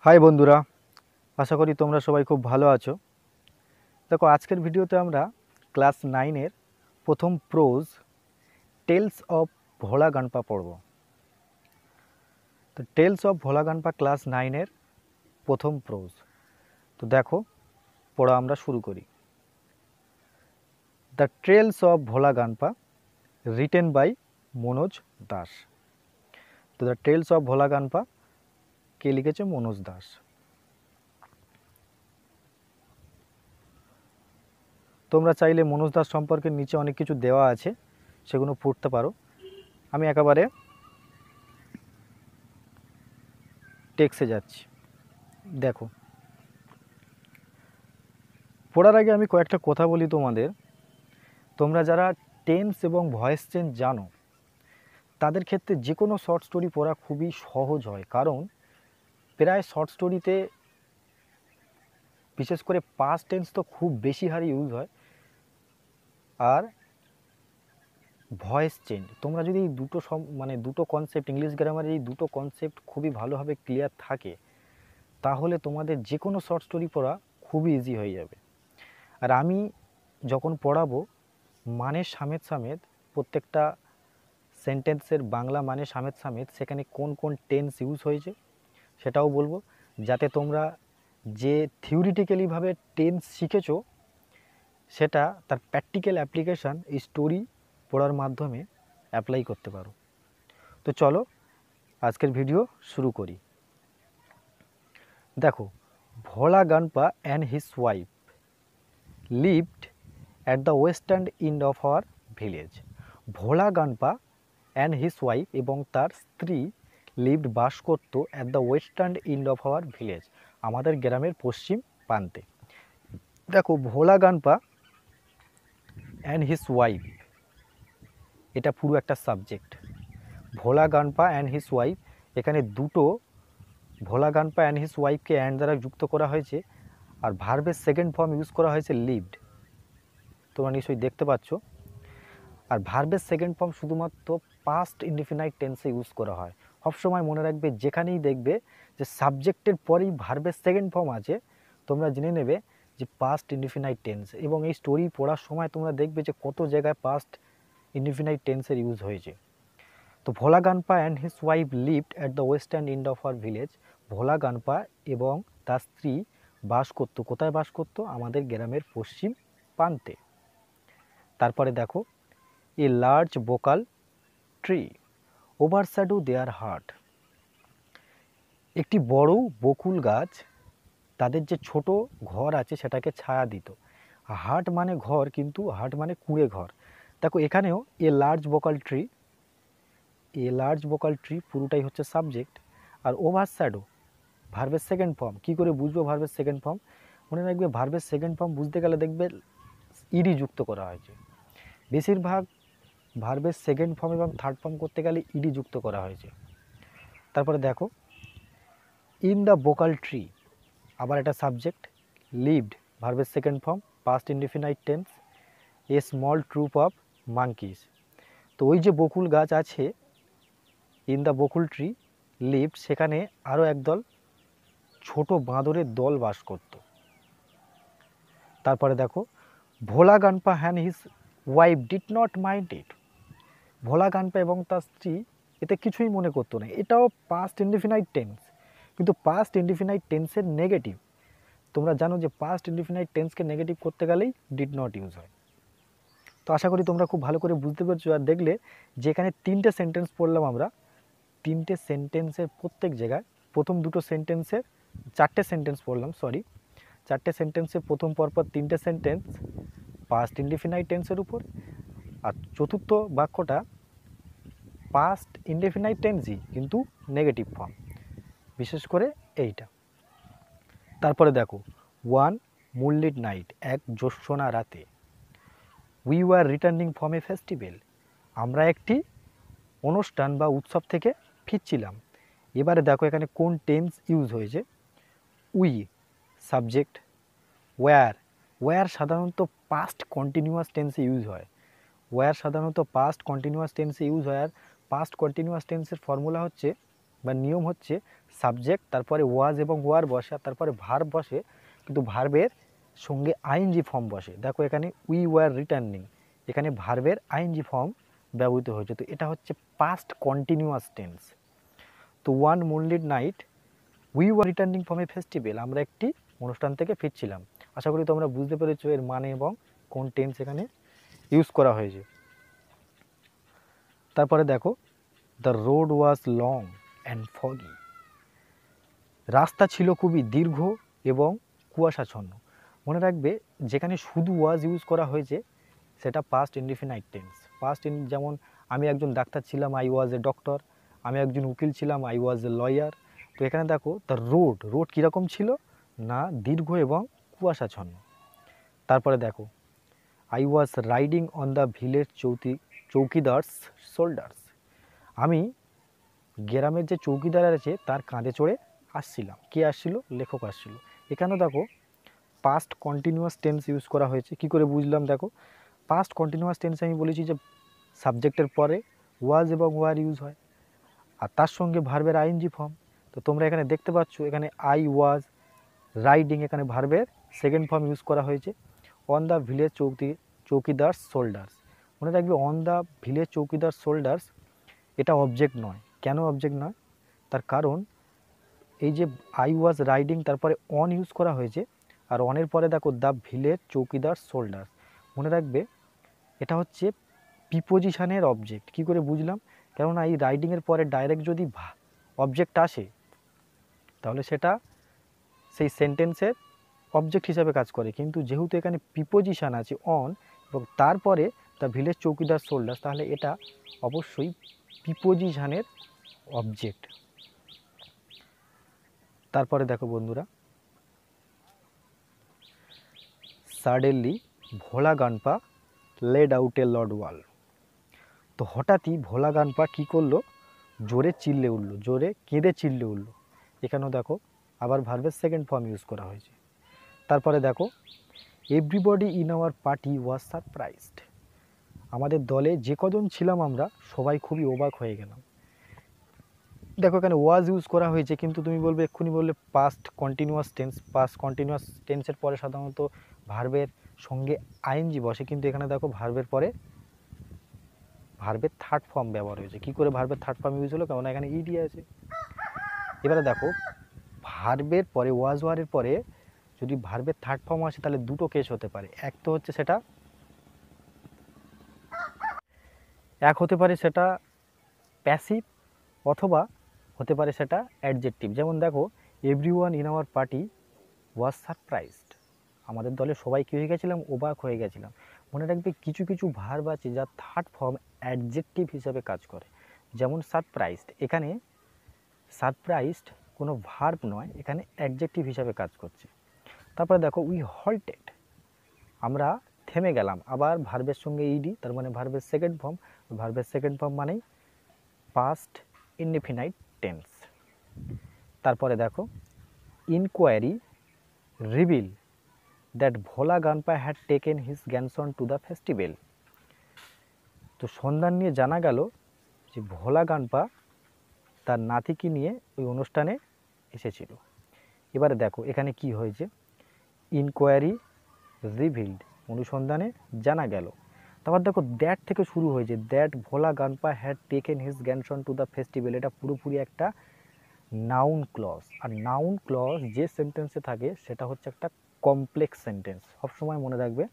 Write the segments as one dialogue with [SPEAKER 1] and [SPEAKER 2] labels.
[SPEAKER 1] High বন্ধুরা, আশা করি তোমরা সবাই খুব ভালো আছো। দেখো, আজকের ভিডিওতে আমরা ক্লাস 9-এর প্রথম prose tales of Bhola grandpa পড়ব। তো tales of Bhola grandpa class 9-এর প্রথম প্রোজ। তো দেখো, পড়া আমরা শুরু করি। The tales of Bhola grandpa, written by Manoj Das. তো the tales of Bhola grandpa কে লিখেছে? মনোজ দাস। তোমরা চাইলে মনোজ দাস সম্পর্কে নিচে অনেক কিছু দেওয়া আছে, সেগুলো পড়তে পারো। আমি একেবারে টেক্সে যাচ্ছি। দেখো, পড়ার আগে আমি কয়েকটা কথা বলি তোমাদের। তোমরা যারা টেন্স এবং ভয়েস চেঞ্জ জানো, তাদের ক্ষেত্রে যে কোনো শর্ট স্টোরি পড়া খুবই সহজ হয়, কারণ প্রায় শর্ট স্টোরিতে বিশেষ করে পাস্ট টেন্স তো খুব বেশি হারে ইউজ হয়। আর ভয়েস চেঞ্জ, তোমরা যদি এই দুটো দুটো কনসেপ্ট, ইংলিশ গ্রামারের এই দুটো কনসেপ্ট খুবই ভালোভাবে ক্লিয়ার থাকে, তাহলে তোমাদের যে কোনো শর্ট স্টোরি পড়া খুবই ইজি হয়ে যাবে। আর আমি যখন পড়াবো, মানে সমেত সমেত প্রত্যেকটা সেন্টেন্সের বাংলা মানে সমেত সমেত সেখানে কোন কোন টেন্স ইউজ হয়েছে সেটাও বলবো, যাতে তোমরা যে থিওরিটিক্যালিভাবে টেন্স শিখেছো সেটা তার প্র্যাকটিক্যাল অ্যাপ্লিকেশান এই স্টোরি পড়ার মাধ্যমে অ্যাপ্লাই করতে পারো। তো চলো আজকের ভিডিও শুরু করি। দেখো, Bhola grandpa and his wife lived at the western end of our village. Bhola grandpa and his wife এবং তার স্ত্রী লিভড বাস করত at the western end of our village, আমাদের গ্রামের পশ্চিম প্রান্তে। দেখো, Bhola grandpa and his wife, এটা পুরো একটা subject. Bhola grandpa and his wife, এখানে দুটো ভোলা গানপা অ্যান্ড হিজ ওয়াইফকে অ্যান্ড দ্বারা যুক্ত করা হয়েছে, আর ভার্বের সেকেন্ড ফর্ম ইউজ করা হয়েছে লিভড। তোমরা নিশ্চয়ই দেখতে পাচ্ছ। আর ভার্বের সেকেন্ড ফর্ম শুধুমাত্র পাস্ট ইনডিফিনাইট টেন্সে ইউজ করা হয়। সবসময় মনে রাখবে, যেখানেই দেখবে যে সাবজেক্টের পরেই ভার্বের সেকেন্ড ফর্ম আছে, তোমরা জেনে নেবে যে পাস্ট ইনডিফিনাইট টেন্স। এবং এই স্টোরি পড়ার সময় তোমরা দেখবে যে কত জায়গায় পাস্ট ইনডিফিনাইট টেন্সের ইউজ হয়েছে। তো Bhola grandpa and his wife lived at the western end of our village. Bhola grandpa এবং তার স্ত্রী বাস করতো, কোথায় বাস করতো? আমাদের গ্রামের পশ্চিম প্রান্তে। তারপরে দেখো, a large bakul tree overshadow their hut. একটি বড় বকুল গাছ তাদের যে ছোট ঘর আছে সেটাকে ছায়া দিত। হার্ট মানে ঘর, কিন্তু হার্ট মানে কুঁড়ে ঘর। দেখো, এখানেও এ লার্জ বোকাল ট্রি, এ লার্জ বোকাল ট্রি পুরোটাই হচ্ছে সাবজেক্ট। আর ওভারশ্যাডো ভার্বের সেকেন্ড ফর্ম। কী করে বুঝবো ভার্বের সেকেন্ড ফর্ম? মনে রাখবে, ভার্বের সেকেন্ড ফর্ম বুঝতে গেলে দেখবে ইডি যুক্ত করা হয়েছে। বেশিরভাগ ভার্বের সেকেন্ড ফর্ম এবং থার্ড ফর্ম করতে গেলে ইডি যুক্ত করা হয়েছে। তারপরে দেখো, ইন দ্য বোকাল ট্রি, আবার একটা সাবজেক্ট। লিভড ভার্বের second form, past indefinite tense, a small troop of monkeys. তো ওই যে বকুল গাছ আছে, in the bakul tree lived, সেখানে আরও একদল ছোট বাঁদরের দল বাস করত। তারপরে দেখো, Bhola grandpa and his wife did not mind it. Bhola grandpa এবং তার স্ত্রী এতে কিছুই মনে করতো না। এটাও পাস্ট ইনডিফিনাইট টেন্স, কিন্তু পাস্ট ইনডিফিনাইট টেন্সের নেগেটিভ। তোমরা জানো যে পাস্ট ইনডিফিনাইট টেন্সকে নেগেটিভ করতে গেলেই ডিড নট ইউজ হয়। তো আশা করি তোমরা খুব ভালো করে বুঝতে পেরেছো। আর দেখলে যেখানে তিনটে সেন্টেন্স পড়লাম আমরা, তিনটে সেন্টেন্সের প্রত্যেক জায়গায় প্রথম দুটো সেন্টেন্সের, চারটে সেন্টেন্স পড়লাম, সরি, চারটে সেন্টেন্সের প্রথম পরপর তিনটে সেন্টেন্স পাস্ট ইনডিফিনাইট টেন্সের উপর, আর চতুর্থ বাক্যটা পাস্ট ইনডেফিনাইট টেন্সই, কিন্তু নেগেটিভ ফর্ম, বিশেষ করে এইটা। তারপরে দেখো, ওয়ান মুনলিট নাইট, এক জ্যোৎস্না রাতে, we were returning from a festival, আমরা একটি অনুষ্ঠান বা উৎসব থেকে ফিরছিলাম। এবারে দেখো এখানে কোন টেন্স ইউজ হয়েছে। উই সাবজেক্ট, ওয়্যার, ওয়্যার সাধারণত পাস্ট কন্টিনিউয়াস টেন্সে ইউজ হয়। ওয়্যার সাধারণত পাস্ট কন্টিনিউয়াস টেন্সে ইউজ হয়। আর পাস্ট কন্টিনিউয়াস টেন্সের ফর্মুলা হচ্ছে বা নিয়ম হচ্ছে সাবজেক্ট, তারপরে ওয়াজ এবং ওয়ার বসে, আর তারপরে ভার্ব বসে, কিন্তু ভার্বের সঙ্গে আইএনজি ফর্ম বসে। দেখো এখানে উই ওয়ার রিটার্নিং, এখানে ভার্বের আইএনজি ফর্ম ব্যবহৃত হয়েছে। তো এটা হচ্ছে পাস্ট কন্টিনিউয়াস টেন্স। তো one moonlit night we were returning from a festival, আমরা একটি অনুষ্ঠান থেকে ফিরছিলাম। আশা করি তোমরা বুঝতে পেরেছো এর মানে এবং কোন টেন্স এখানে ইউজ করা হয়েছে। তারপরে দেখো the road was long and foggy, রাস্তা ছিল খুবই দীর্ঘ এবং কুয়াশাচ্ছন্ন। মনে রাখবে যেখানে শুধু ওয়াজ ইউজ করা হয়েছে সেটা পাস্ট ইনডিফিনাইট টেন্স। যেমন আমি একজন ডাক্তার ছিলাম, আই ওয়াজ এ ডক্টর। আমি একজন উকিল ছিলাম, আই ওয়াজ এ লয়ার। তো এখানে দেখো দ্য রোড কীরকম ছিল না, দীর্ঘ এবং কুয়াশাচ্ছন্ন। তারপরে দেখো I was riding on the village chowkidar's shoulders, আমি গ্রামের যে চৌকিদার আছে তার কাঁধে চড়ে আসছিলাম। কে আসছিল? লেখক আসছিল। এখানেও দেখো পাস্ট কন্টিনিউয়াস টেন্স ইউজ করা হয়েছে। কি করে বুঝলাম? দেখো পাস্ট কন্টিনিউয়াস টেন্সে আমি বলেছি যে সাবজেক্টের পরে ওয়াজ এবং ওয়ার ইউজ হয়, আর তার সঙ্গে ভার্বের আইএনজি ফর্ম। তো তোমরা এখানে দেখতে পাচ্ছ এখানে আই ওয়াজ রাইডিং, এখানে ভার্বের সেকেন্ড ফর্ম ইউজ করা হয়েছে। On the village chowkidar's shoulders, মনে রাখবে অন দ্য ভিলেজ চৌকিদার শোল্ডার্স এটা অবজেক্ট নয়। কেন অবজেক্ট নয়? তার কারণ এই যে আই ওয়াজ রাইডিং তারপরে অন ইউজ করা হয়েছে, আর অনের পরে দেখো দ্য ভিলেজ চৌকিদার শোল্ডার্স, মনে রাখবে এটা হচ্ছে প্রিপোজিশনের অবজেক্ট। কি করে বুঝলাম? কেননা এই রাইডিংয়ের পরে ডাইরেক্ট যদি অবজেক্ট আসে তাহলে সেটা সেই সেন্টেন্সের অবজেক্ট হিসাবে কাজ করে, কিন্তু যেহেতু এখানে প্রিপোজিশন আছে অন এবং তারপরে দ্য ভিলেজ চৌকিদার শোল্ডার্স, তাহলে এটা অবশ্যই প্রিপোজিশনের অবজেক্ট। তারপরে দেখো বন্ধুরা suddenly Bhola গানপা lead out a lord ওয়াল, তো হঠাৎই ভোলা গানপা কী করলো? জোরে চিল্লে উঠলো, জোরে কেঁদে চিল্লে উঠলো। এখানেও দেখো আবার ভার্বের সেকেন্ড ফর্ম ইউজ করা হয়েছে। তারপরে দেখো everybody in our party was surprised, আমাদের দলে যে কজন ছিলাম আমরা সবাই খুবই অবাক হয়ে গেলাম। দেখো এখানে ওয়াজ ইউজ করা হয়েছে, কিন্তু তুমি বলবে এক্ষুনি বললে past continuous tense. Past continuous টেন্সের পরে সাধারণত ভার্বের সঙ্গে আইএনজি বসে, কিন্তু এখানে দেখো ভার্বের পরে ভার্বের থার্ড ফর্ম ব্যবহার হয়েছে। কী করে ভার্বের থার্ড ফর্ম ইউজ হলো? কারণ এখানে ইডি আছে। এবারে দেখো ভার্বের পরে ওয়াজ ওয়ারের পরে যদি ভার্বের থার্ড ফর্ম আসে তাহলে দুটো কেস হতে পারে। এক হতে পারে সেটা প্যাসিভ, অথবা হতে পারে সেটা অ্যাডজেক্টিভ। যেমন দেখো everyone in our party was surprised, আমাদের দলে সবাই কী হয়ে গেছিলাম? অবাক হয়ে গেছিলাম। মনে রাখবে কিছু কিছু ভার্ব আছে যা থার্ড ফর্ম অ্যাডজেক্টিভ হিসাবে কাজ করে, যেমন সারপ্রাইজড। এখানে সারপ্রাইজড কোনো ভার্ব নয়, এখানে অ্যাডজেক্টিভ হিসাবে কাজ করছে। তারপরে দেখো উই হল্টেড, আমরা থেমে গেলাম। আবার ভার্বের সঙ্গে ইডি, তার মানে ভার্বের সেকেন্ড ফর্ম। ভার্বের সেকেন্ড ফর্ম মানেই পাস্ট ইনডিফিনাইট টেন্স। তারপরে দেখো inquiry reveal that Bhola grandpa had taken his grandson to the festival, তো সন্ধান নিয়ে জানা গেল যে ভোলা গানপা তার নাতিকে নিয়ে ওই অনুষ্ঠানে এসেছিল। এবারে দেখো এখানে কি হয়েছে? ইনকোয়ারি রিভিলড, অনুসন্ধানে জানা গেল। তারপর দেখো দ্যাট থেকে শুরু হয়েছে, that Bhola grandpa had taken his grandson to the festival. এটা পুরোপুরি একটা নাউন ক্লজ, আর নাউন ক্লজ যে সেন্টেন্সে থাকে সেটা হচ্ছে একটা কমপ্লেক্স সেন্টেন্স। সবসময় মনে রাখবে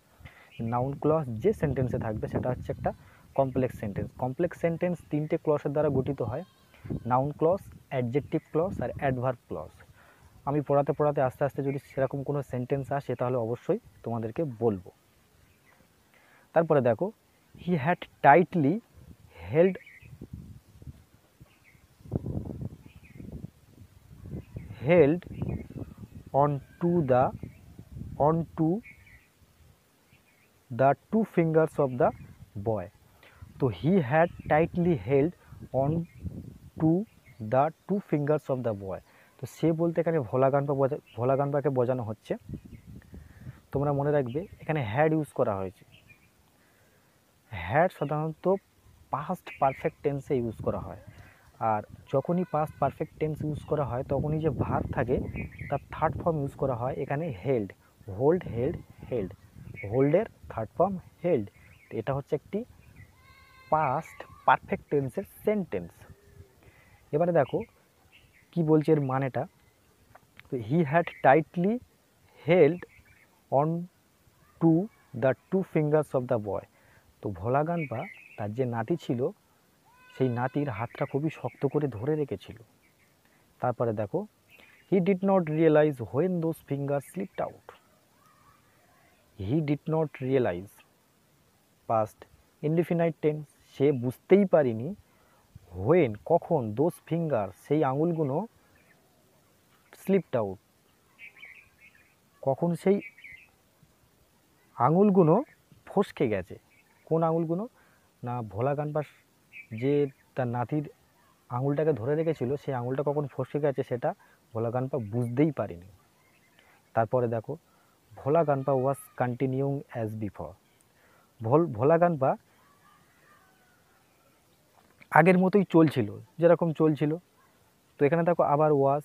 [SPEAKER 1] নাউন ক্লজ যে সেন্টেন্সে থাকবে সেটা হচ্ছে একটা কমপ্লেক্স সেন্টেন্স। কমপ্লেক্স সেন্টেন্স তিনটে ক্লজের দ্বারা গঠিত হয়, নাউন ক্লজ, অ্যাডজেক্টিভ ক্লজ আর অ্যাডভার্ব ক্লজ। আমি পড়াতে পড়াতে আস্তে আস্তে যদি সেরকম কোনো সেন্টেন্স আসে তাহলে অবশ্যই তোমাদেরকে বলবো। তারপরে দেখো হি had tightly held on to the two fingers of the boy, তো he had tightly held on to the two fingers of the boy, তো সে বলতে এখানে ভোলা গানপাকে বোঝানো হচ্ছে। তোমরা মনে রাখবে এখানে হ্যাড ইউজ করা হয়েছে। হ্যাড সাধারণত পাস্ট পারফেক্ট টেন্সে ইউজ করা হয়, আর যখনই পাস্ট পারফেক্ট টেন্স ইউজ করা হয় তখনই যে ভার্ব থাকে তার থার্ড ফর্ম ইউজ করা হয় এখানে হেল্ড, হোল্ড, হেল্ড, হেল্ড, হোল্ডের থার্ড ফর্ম হেল্ড। এটা হচ্ছে একটি পাস্ট পারফেক্ট টেন্সের সেন্টেন্স। এবারে দেখো কি বলছে এর মানেটা। He had tightly held on to the two fingers of the boy. তো ভোলা গানপা তার যে নাতি ছিল সেই নাতির হাতটা খুবই শক্ত করে ধরে রেখেছিল। তারপরে দেখো he did not realise when those finger slipped out. He did not realise past indefinite tense, সে বুঝতেই পারিনি হোয়েন কখন দোজ ফিঙ্গার সেই আঙুলগুলো স্লিপড আউট কখন সেই আঙুলগুলো ফসকে গেছে। কোন আঙুলগুলো না ভোলা গানপাস যে তার নাতির আঙুলটাকে ধরে রেখেছিল সেই আঙুলটা কখন ফসকে গেছে সেটা ভোলা গানপা বুঝতেই পারেনি। তারপরে দেখো Bhola গানপা was continuing as before. ভোলা গানপা আগের মতোই চলছিল, যেরকম চলছিল। তো এখানে দেখো আবার ওয়াজ,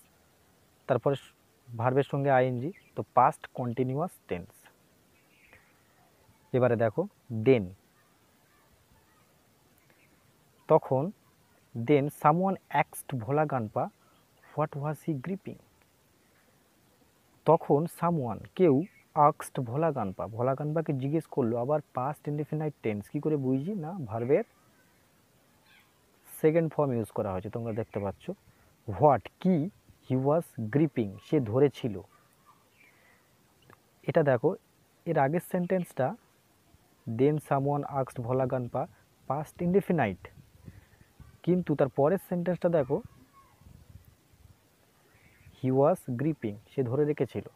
[SPEAKER 1] তারপরে ভার্বের সঙ্গে আইএনজি, তো পাস্ট কন্টিনিউয়াস টেন্স। এবারে দেখো দেন, তখন দেন সামওয়ান অ্যাস্কড ভোলা গানপা হোয়াট ওয়াজ হি গ্রিপিং। তখন সামওয়ান কেউ আস্কড ভোলা গানপাকে জিজ্ঞেস করলো। আবার পাস্ট ইনডিফিনাইট টেন্স, কী করে বুঝি না ভার্বের সেকেন্ড ফর্ম ইউজ করা হয়েছে, তোমরা দেখতে পাচ্ছ। হোয়াট কি, হি ওয়াজ গ্রিপিং সে ধরেছিল। এটা দেখো এর আগের সেন্টেন্সটা দেন সামওয়ান আস্কড ভোলা গানপা পাস্ট ইনডিফিনাইট, কিন্তু তার পরের সেন্টেন্সটা দেখো হি ওয়াজ গ্রিপিং সে ধরে রেখেছিল,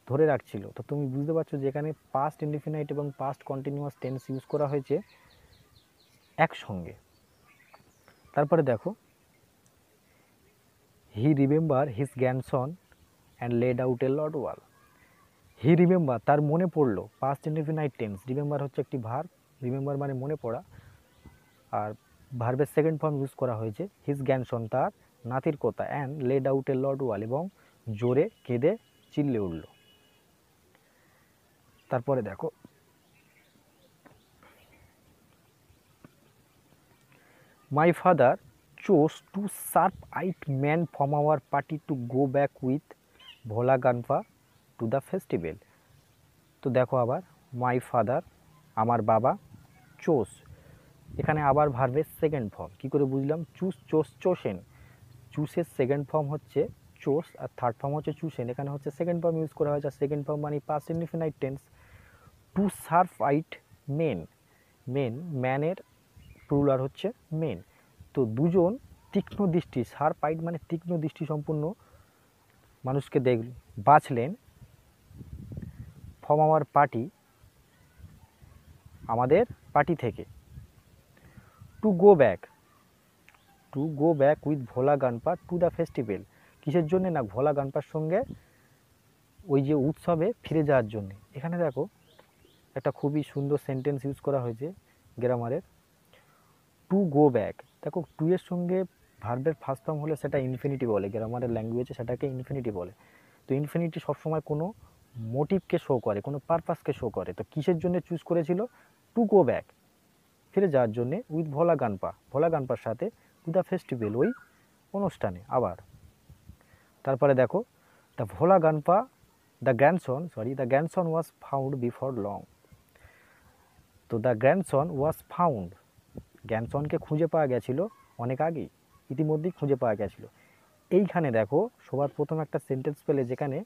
[SPEAKER 1] ধরে রাখছিল। তো তুমি বুঝতে পারছো যে এখানে পাস্ট ইনডিফিনাইট এবং পাস্ট কন্টিনিউয়াস টেন্স ইউজ করা হয়েছে একসঙ্গে। তারপরে দেখো he remember his grandson and led out a lord wall. He remember তার মনে পড়লো, পাস্ট ইনডিফিনাইট টেন্স, রিমেম্বার হচ্ছে একটি ভার্ব, রিমেম্বার মানে মনে পড়া, আর ভার্বের সেকেন্ড ফর্ম ইউজ করা হয়েছে হিজ গ্র্যান্ডসন তার নাতির কথা, and led out a lord wall এবং জোরে কেঁদে চিল্লে উঠল। তারপরে দেখো my father chose two sharp eyed man from our party to go back with Bhola Ganpa to the festival. তো দেখো আবার মাই ফাদার আমার বাবা, চোজ এখানে আবার ভার্বের সেকেন্ড ফর্ম, কী করে বুঝলাম চুজ, চোজ, চোষেন। চুসের সেকেন্ড ফর্ম হচ্ছে চোজ আর থার্ড ফর্ম হচ্ছে চুষেন। এখানে হচ্ছে সেকেন্ড ফর্ম ইউজ করা হয়েছে, সেকেন্ড ফর্ম মানে past indefinite tense. Two sharp-eyed men, men ম্যানের প্লুরাল হচ্ছে মেন। তো দুজন তীক্ষ্ণ দৃষ্টি, শার্প-আইড মানে তীক্ষ্ণ দৃষ্টি সম্পন্ন মানুষকে বাঁচলেন ফ্রম আওয়ার পার্টি আমাদের পার্টি থেকে। To go back with Bhola Ganpa to the festival, কিসের জন্য না ভোলা গানপার সঙ্গে ওই যে উৎসবে ফিরে যাওয়ার জন্য। এখানে দেখো একটা খুবই সুন্দর সেন্টেন্স ইউজ করা হয়েছে গ্রামারের, টু গো ব্যাক। দেখো টু এর সঙ্গে ভার্বের ফার্স্ট ফর্ম হলে সেটা ইনফিনিটি বলে, গ্রামারের ল্যাঙ্গুয়েজে সেটাকে ইনফিনিটি বলে। তো ইনফিনিটি সবসময় কোনো মোটিভকে শো করে, কোনো পারপাসকে শো করে। তো কিসের জন্য চুজ করেছিল টু গো ব্যাক, ফিরে যাওয়ার জন্যে, উইথ ভোলা গানপার সাথে টু দ্য ফেস্টিভ্যাল ওই অনুষ্ঠানে আবার। তারপরে দেখো the Bhola Ganpa the grandson was found before long. তো দ্য গ্র্যান্ডসন ওয়াজ ফাউন্ড, গ্র্যান্ডসনকে খুঁজে পাওয়া গেছিল অনেক আগেই, ইতিমধ্যেই খুঁজে পাওয়া গেছিল। এইখানে দেখো সবার প্রথম একটা সেন্টেন্স পেলে যেখানে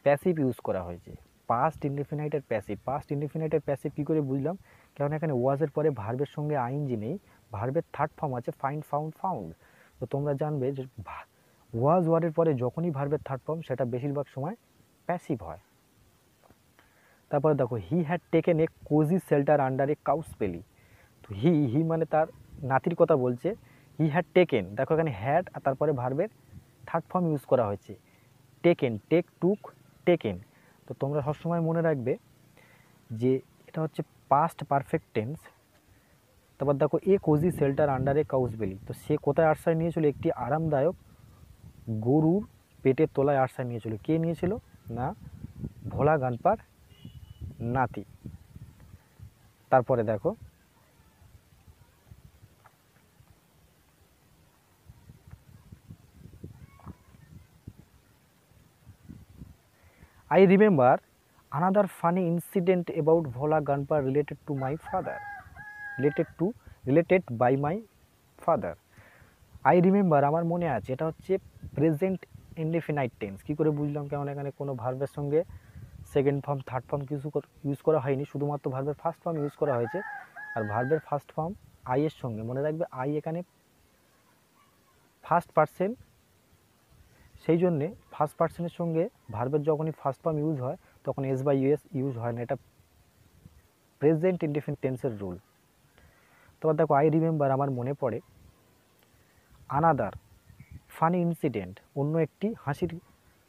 [SPEAKER 1] প্যাসিভ ইউজ করা হয়েছে, পাস্ট ইনডিফিনাইটের প্যাসিভ। পাস্ট ইনডিফিনাইটের প্যাসিভ কী করে বুঝলাম, কারণ এখানে ওয়াজের পরে ভার্বের সঙ্গে আইএনজি নেই, ভার্বের থার্ড ফর্ম আছে ফাইন্ড, ফাউন্ড। তো তোমরা জানবে যে ওয়াজ ওয়ার্ডের পরে যখনই ভার্বের থার্ড ফর্ম সেটা বেশিরভাগ সময় প্যাসিভ হয়। তারপরে দেখো he had taken A cosy shelter under A cows বেলি। তো হি মানে তার নাতির কথা বলছে, হি হ্যাড টেকেন, দেখো এখানে হ্যাড আর তারপরে ভার্বের থার্ড ফর্ম ইউজ করা হয়েছে টেকেন, টেক, টুক, টেকেন। তো তোমরা সবসময় মনে রাখবে যে এটা হচ্ছে পাস্ট পারফেক্ট টেন্স, তারপর দেখো এ কোজি শেল্টার আন্ডার এ কাউস বেলি, তো সে কোথায় আশ্রয় নিয়েছিল? একটি আরামদায়ক গরুর পেটের তলায় আশ্রয় নিয়েছিল। কে নিয়েছিল? না ভোলা গানপার নাতি। তারপরে দেখো I remember another funny incident about Bhola Ganpa related to my father. Related by my father. I remember আমার মনে আছে, এটা হচ্ছে প্রেজেন্ট ইনডেফিনাইট টেন্স। কী করে বুঝলাম? কারণ এখানে কোনো ভার্বের সঙ্গে সেকেন্ড ফর্ম থার্ড ফর্ম কিছু ইউজ করা হয়নি, শুধুমাত্র ভার্বের ফার্স্ট ফর্ম ইউজ করা হয়েছে। আর ভার্বের ফার্স্ট ফর্ম আই এর সঙ্গে, মনে রাখবে আই এখানে ফার্স্ট পার্সন, সেই জন্যে ফার্স্ট পার্সনের সঙ্গে ভার্বের যখনই ফার্স্ট ফর্ম ইউজ হয় তখন এস বাই ইউএস ইউজ হয় না, এটা প্রেজেন্ট ইনডেফিনিট টেন্সের রুল। তারপর দেখো আই রিমেম্বার আমার মনে পড়ে, আনাদার ফানি ইনসিডেন্ট অন্য একটি হাসির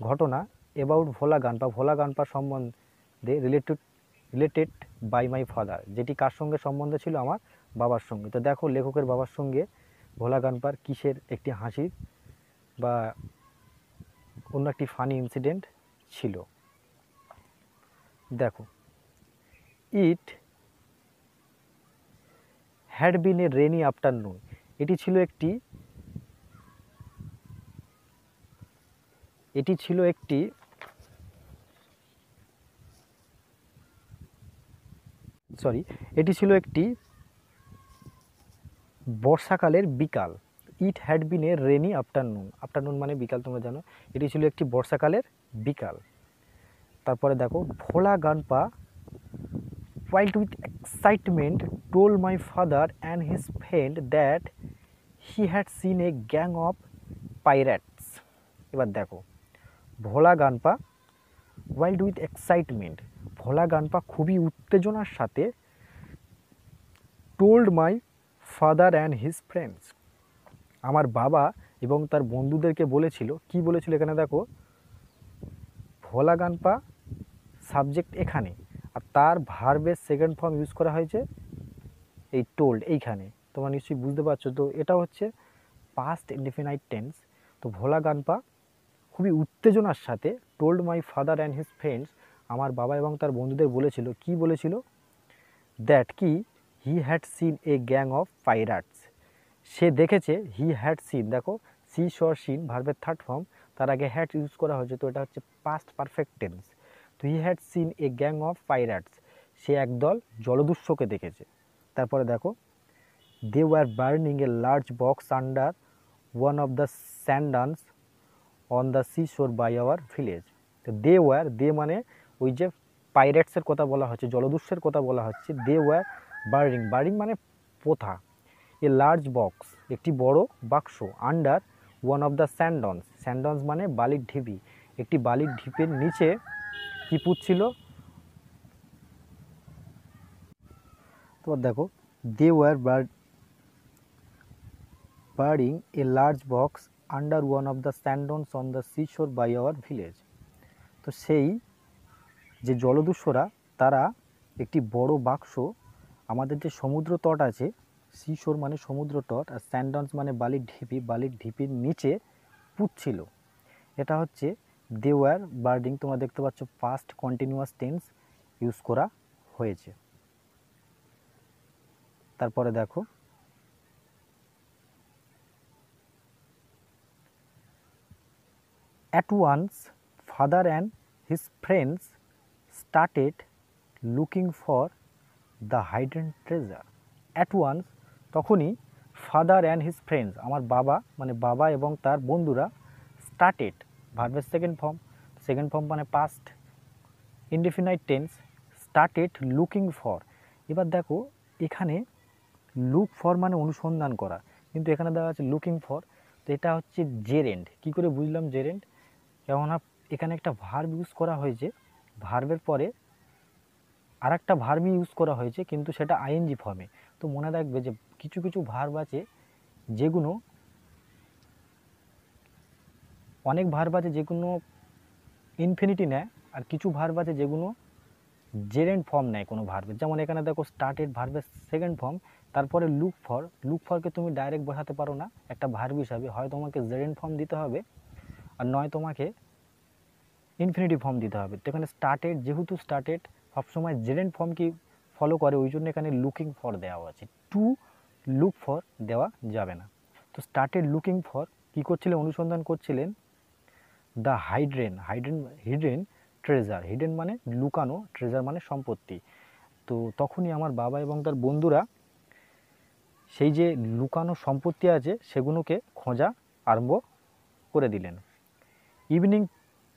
[SPEAKER 1] ঘটনা, অ্যাবাউট ভোলা গানপা, ভোলা গানপা সম্বন্ধে রিলেটেড বাই মাই ফাদার, যেটি কার সঙ্গে সম্বন্ধে ছিল? আমার বাবার সঙ্গে। তো দেখো লেখকের বাবার সঙ্গে ভোলা গানপার কিসের একটি হাসির বা অন্য একটি ফানি ইনসিডেন্ট ছিল। দেখো it had been a rainy afternoon, এটি ছিল একটি বর্ষাকালের বিকাল। It had been a rainy afternoon, afternoon মানে বিকাল, তোমরা জানো। এটি ছিল একটি বর্ষাকালের বিকাল। তারপরে দেখো Bhola গানপা wild with excitement told my father and his friend that he had seen a gang of pirates. এবার দেখো ভোলা গানপা ওয়াইল্ড উইথ এক্সাইটমেন্ট, ভোলা গানপা খুবই উত্তেজনার সাথে told my father and his friends, আমার বাবা এবং তার বন্ধুদেরকে বলেছিল। কি বলেছিল? এখানে দেখো ভোলা গানপা সাবজেক্ট এখানে, আর তার ভার্বের সেকেন্ড ফর্ম ইউজ করা হয়েছে এই টোল্ড এইখানে, তোমরা নিশ্চয়ই বুঝতে পারছো। তো এটা হচ্ছে পাস্ট ইনডেফিনাইট টেন্স। তো ভোলা গানপা খুবই উত্তেজনার সাথে told my father and his friends, আমার বাবা এবং তার বন্ধুদের বলেছিল। কি বলেছিল? দ্যাট কি he had seen a gang of pirates, সে দেখেছে। হি হ্যাড সিন, দেখো সি শর সিন ভার্বের থার্ড ফর্ম, তার আগে হ্যাড ইউজ করা হয়েছে, তো এটা হচ্ছে পাস্ট পারফেক্ট টেন্স। তো he had seen a gang of pirates, সে একদল জলদস্যুকে দেখেছে। তারপরে দেখো they were burning a large box under one of the sand dunes on the sea shore by our village. তো দে মানে ওই যে পাইরেটসের কথা বলা হচ্ছে, জলদস্যুর কথা বলা হচ্ছে। দে ওয়ার বার্নিং মানে পোথা, এ লার্জ বক্স একটি বড় বাক্স, আন্ডার ওয়ান অফ দ্য স্যান্ডন্স মানে বালির ঢিপি, একটি বালির ঢিপের নিচে কি পুঁতছিল? তো দেখো they were burning a large box under one of the sand dunes on the sea shore by our village. তো সেই যে জলদস্যুরা তারা একটি বড় বাক্স আমাদের যে সমুদ্র তট আছে, সি শোর মানে সমুদ্র তট, আর স্যান্ডন্স মানে বালির ঢিপির নিচে পুঁতছিল। এটা হচ্ছে দে ওয়ার বার্ডিং, তোমরা দেখতে পাচ্ছ পাস্ট কন্টিনিউয়াস টেন্স ইউজ করা হয়েছে। তারপরে দেখো at once father and his friends started looking for the hidden treasure. At once তখনই ফাদার অ্যান্ড হিজ ফ্রেন্ডস, আমার বাবা মানে বাবা এবং তার বন্ধুরা, স্টার্টেড ভার্বের সেকেন্ড ফর্ম মানে past indefinite tense, started looking for. এবার দেখো এখানে লুক ফর মানে অনুসন্ধান করা, কিন্তু এখানে দেওয়া আছে লুকিং ফর, তো এটা হচ্ছে জেরেন্ড। কী করে বুঝলাম জেরেন্ড? কেননা এখানে একটা ভার্ব ইউজ করা হয়েছে, ভার্বের পরে আর একটা ভার্বই ইউজ করা হয়েছে, কিন্তু সেটা আইএনজি ফর্মে। তো মনে রাখবে যে কিছু কিছু ভার্ব আছে যেগুলো, অনেক ভার্ব আছে যেগুলো ইনফিনিটি নেয়, আর কিছু ভার্ব আছে যেগুলো জেরেন্ড ফর্ম নেয় কোনো ভার্বের। যেমন এখানে দেখো স্টার্টেড ভার্বের সেকেন্ড ফর্ম তারপরে লুক ফরকে তুমি ডাইরেক্ট বসাতে পারো না, একটা ভার্ব হিসাবে হয় তোমাকে জেরেন্ট ফর্ম দিতে হবে আর নয় তোমাকে ইনফিনিটিভ ফর্ম দিতে হবে। তো এখানে স্টার্টেড, যেহেতু স্টার্টেড সবসময় জেরেন্ট ফর্ম কি ফলো করে, ওই জন্য এখানে লুকিং ফর দেওয়া আছে, টু লুক ফর দেওয়া যাবে না। তো স্টার্টেড লুকিং ফর কী করছিলেন, অনুসন্ধান করছিলেন দ্য হিডেন ট্রেজার। হিডেন মানে লুকানো, ট্রেজার মানে সম্পত্তি। তো তখনই আমার বাবা এবং তার বন্ধুরা সেই যে লুকানো সম্পত্তি আছে সেগুলোকে খোঁজা আরম্ভ করে দিলেন। Evening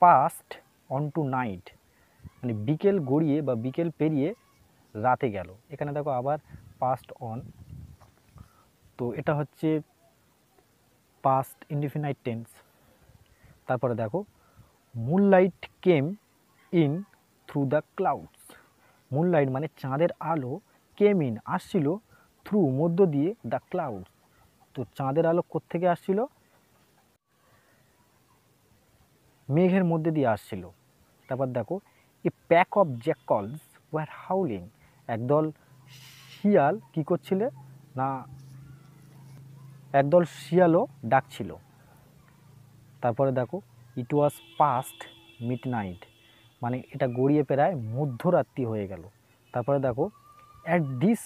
[SPEAKER 1] passed on to night, মানে বিকেল গড়িয়ে বা বিকেল পেরিয়ে রাতে গেল। এখানে দেখো আবার পাস্ট অন, তো এটা হচ্ছে পাস্ট ইনডিফিনাইট টেন্স। তারপরে দেখো moonlight came in through the clouds. Moonlight মানে চাঁদের আলো, কেম ইন আসছিল, থ্রু মধ্য দিয়ে, দ্য ক্লাউডস। তো চাঁদের আলো কোত্থেকে আসছিল, মেঘের মধ্যে দিয়ে আসছিল। তারপর দেখো a pack of jackals were howling, একদল শিয়াল কী করছিলে না, একদল শিয়ালও ডাকছিল। তারপরে দেখো ইট ওয়াজ পাস্ট মিডনাইট, মানে এটা গড়িয়ে প্রায় মধ্যরাত্রি হয়ে গেল। তারপরে দেখো at this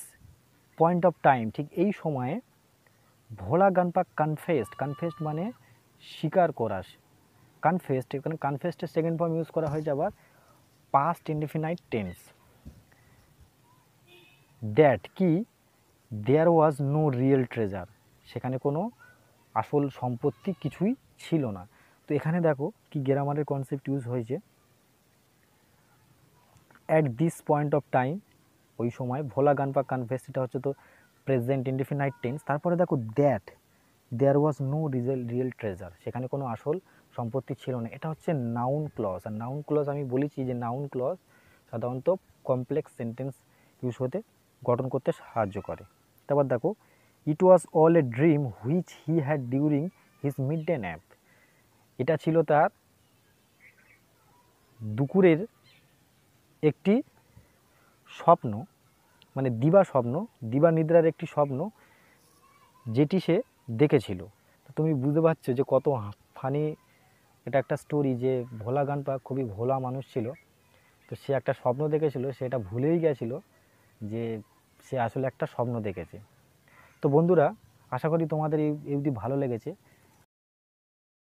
[SPEAKER 1] point of time, ঠিক এই সময়ে ভোলা গানপা কনফেসড মানে স্বীকার করা, কনফেসড, এখানে কনফেসডের সেকেন্ড ফর্ম ইউজ করা হয়েছে আবার পাস্ট ইনডিফিনাইট টেন্স। দ্যাট কি দেয়ার ওয়াজ নো রিয়েল ট্রেজার, সেখানে কোনো আসল সম্পত্তি কিছুই ছিল না। তো এখানে দেখো কি গ্রামারের কনসেপ্ট ইউজ হয়েছে, at this point of time, ওই সময় ভোলা গানপা কনফেসড, এটা হচ্ছে তো প্রেজেন্ট ইনডিফিনাইট টেন্স। তারপরে দেখো that there was no real treasure, সেখানে কোনো আসল সম্পত্তি ছিল না, এটা হচ্ছে নাউন ক্লজ। আর নাউন ক্লজ আমি বলেছি যে নাউন ক্লজ সাধারণত কমপ্লেক্স সেন্টেন্স ইউজ হতে, গঠন করতে সাহায্য করে। তারপর দেখো it was all a dream which he had during his midday nap, এটা ছিল তার দুপুরের একটি স্বপ্ন, মানে দিবা নিদ্রার একটি স্বপ্ন যেটি সে দেখেছিল। তো তুমি বুঝতে পারছো যে কত ফানি এটা একটা স্টোরি, যে ভোলা গানপা খুবই ভোলা মানুষ ছিল, তো সে একটা স্বপ্ন দেখেছিল, সেটা ভুলেই গেছিল যে সে আসলে একটা স্বপ্ন দেখেছে। তো বন্ধুরা, আশা করি তোমাদের এই অবধি ভালো লেগেছে।